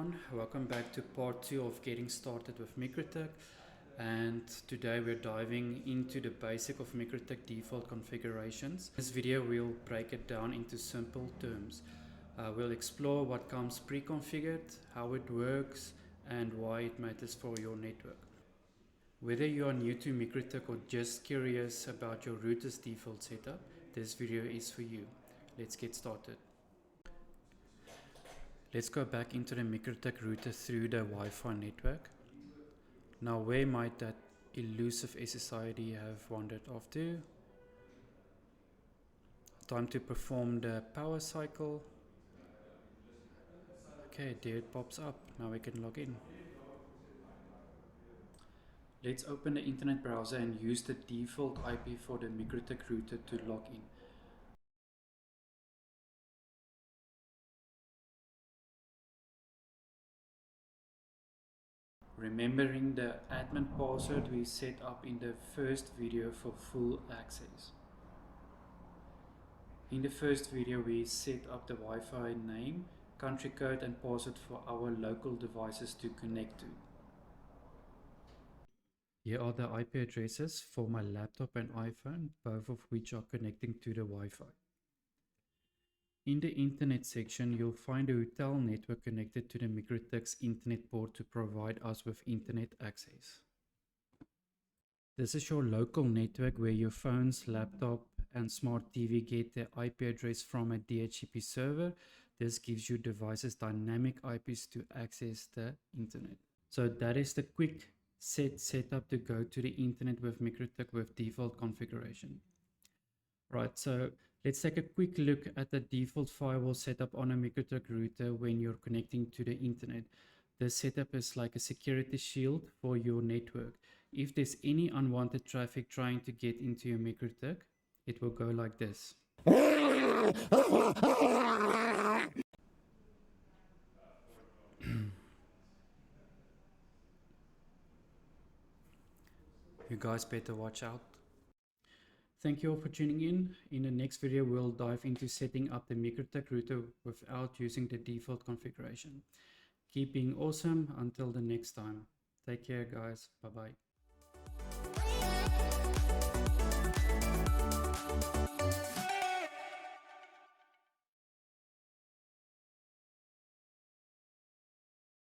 everyone, welcome back to part 2 of getting started with Mikrotik, and today we're diving into the basic of Mikrotik default configurations. In this video we'll break it down into simple terms. We'll explore what comes pre-configured, how it works and why it matters for your network. Whether you are new to Mikrotik or just curious about your router's default setup, this video is for you. Let's get started. Let's go back into the Mikrotik router through the Wi-Fi network. Now where might that elusive SSID have wandered off to? Time to perform the power cycle. Okay, there it pops up. Now we can log in. Let's open the internet browser and use the default IP for the Mikrotik router to log in. Remembering the admin password we set up in the first video for full access. In the first video we set up the Wi-Fi name, country code and password for our local devices to connect to. Here are the IP addresses for my laptop and iPhone, both of which are connecting to the Wi-Fi. In the internet section, you'll find a hotel network connected to the Mikrotik's internet port to provide us with internet access. This is your local network where your phones, laptop and smart TV get their IP address from a DHCP server. This gives you devices dynamic IPs to access the internet. So that is the quick setup to go to the internet with Mikrotik with default configuration. Right, so let's take a quick look at the default firewall setup on a Mikrotik router when you're connecting to the internet. This setup is like a security shield for your network. If there's any unwanted traffic trying to get into your Mikrotik, it will go like this. You guys better watch out. Thank you all for tuning in. In the next video, we'll dive into setting up the Mikrotik router without using the default configuration. Keep being awesome until the next time. Take care, guys. Bye-bye.